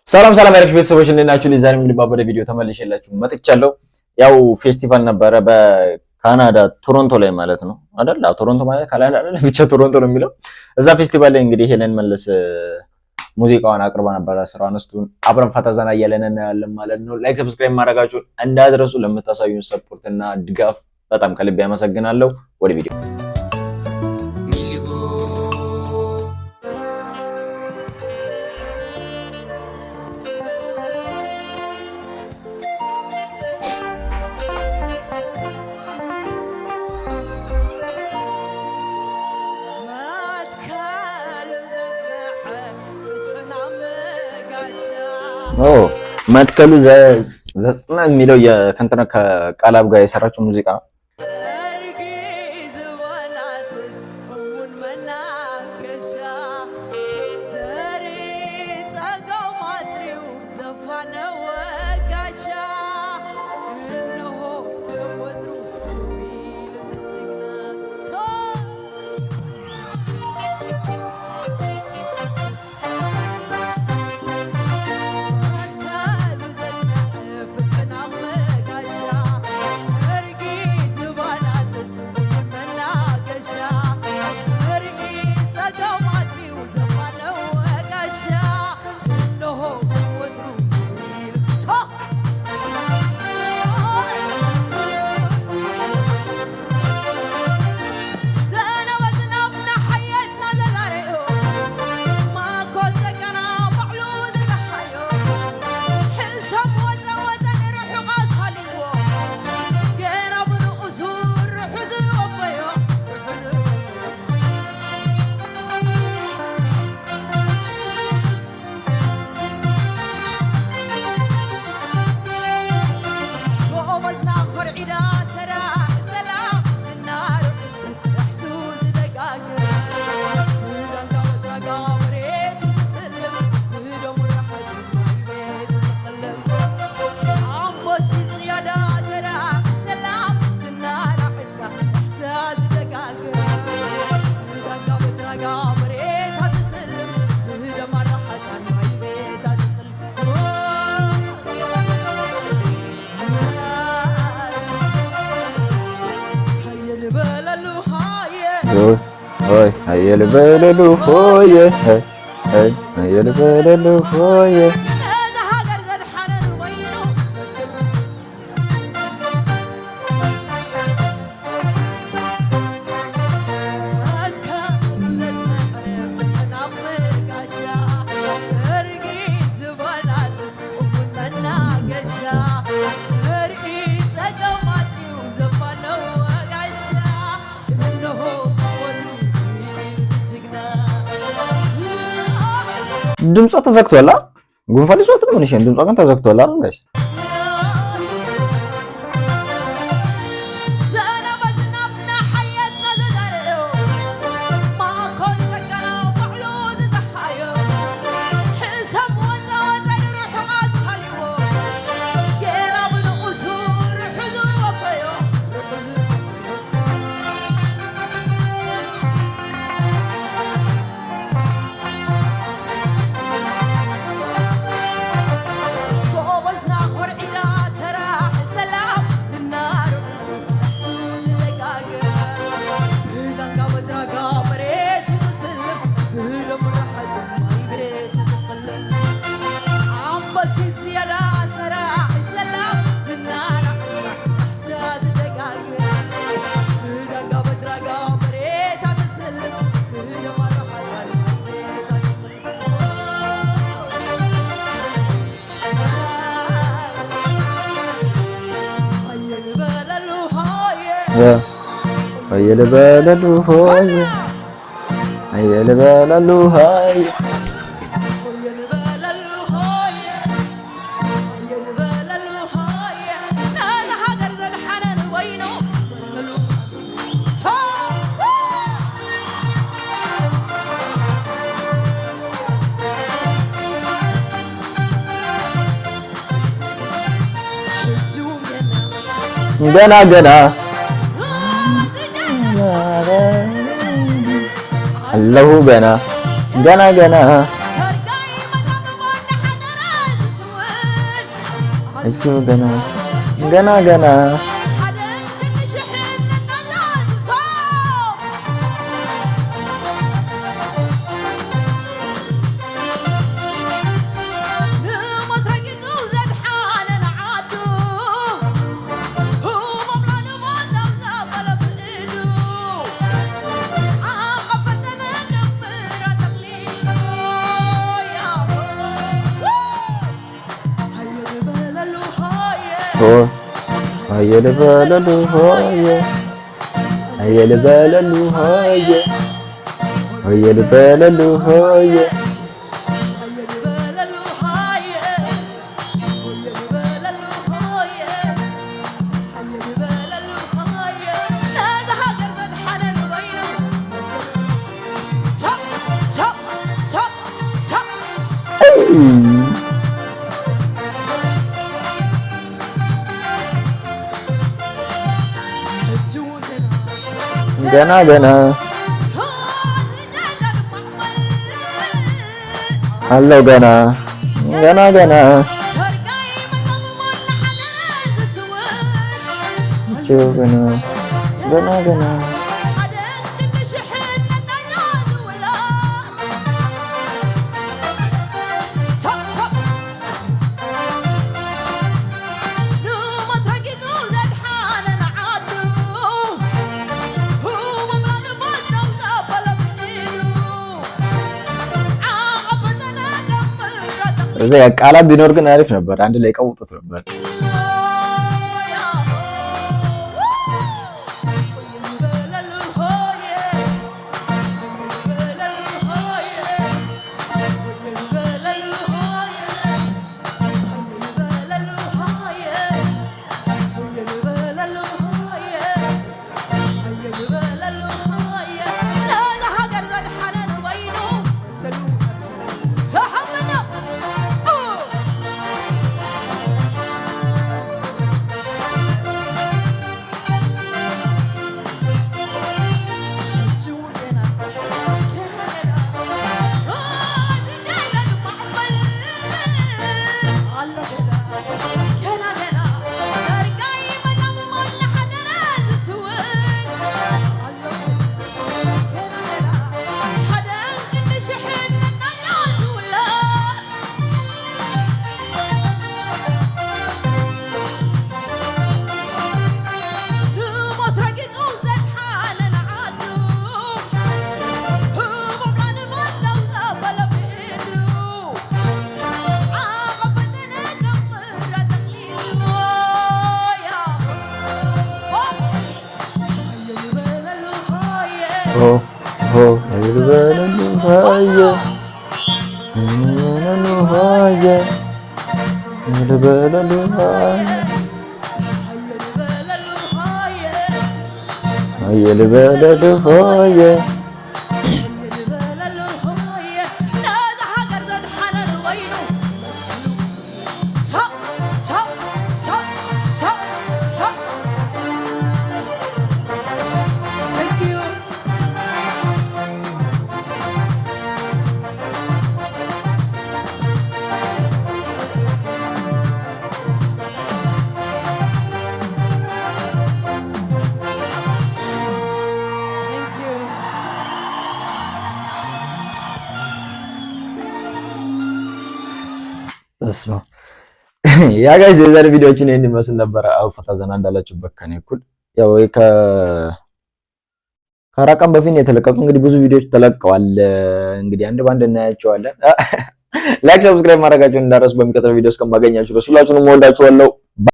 ሰላም ያረክሽ ቤተሰቦች እንዴት ናችሁ? ዛሬም እንግዲህ ባበደ ቪዲዮ ተመልሼላችሁ መጥቻለሁ። ያው ፌስቲቫል ነበረ በካናዳ ቶሮንቶ ላይ ማለት ነው አይደል? ቶሮንቶ ማለት ካናዳ አይደል? ብቻ ቶሮንቶ ነው የሚለው። እዛ ፌስቲቫል ላይ እንግዲህ ሄለን መለስ ሙዚቃዋን አቅርባ ነበረ። ስራውን እስቱን አብረን ፈታ ዘና እያለን እናያለን ማለት ነው። ላይክ ሰብስክራይብ ማድረጋችሁን እንዳትረሱ። ለምታሳዩን ሰፖርት እና ድጋፍ በጣም ከልብ ያመሰግናለሁ። ወደ ቪዲዮ መትከሉ ዘጽና የሚለው የከንተና ከቃላብ ጋር የሰራችው ሙዚቃ የልበለሉ ሆየ የልበለሉ ሆየ ድምጿ ተዘግቷል። ጉንፋን ይዟት ነው እንዴ? ድምጿ ግን ተዘግቷል አይደል? ጋይስ የልበለሉ ሆየ የልበለሉ ሆየ ገና ገና አለሁ ገና ገና እጁ ገና ገና ገና هيا لبللو هيا هيا لبللو هيا هيا لبللو هيا ገና ገና አለው ገና ገና ገና ገና ገና እዛ ቃላት ቢኖር ግን አሪፍ ነበር። አንድ ላይ ቀውጡት ነበር። ያ ጋይስ የዛሬ ቪዲዮችን ይሄን ይመስል ነበር። አው ፈታ ዘና እንዳላችሁበት ከኔ እኩል ያው ከአራት ቀን በፊት የተለቀቁ እንግዲህ ብዙ ቪዲዮዎች ተለቀዋል። እንግዲህ አንድ ባንድ እናያቸዋለን። ላይክ ሰብስክራይብ ማድረጋችሁን እንዳትረሱ። በሚቀጥለው ቪዲዮ እስከማገኛችሁ ድረስ ሁላችሁንም ወዳችኋለሁ።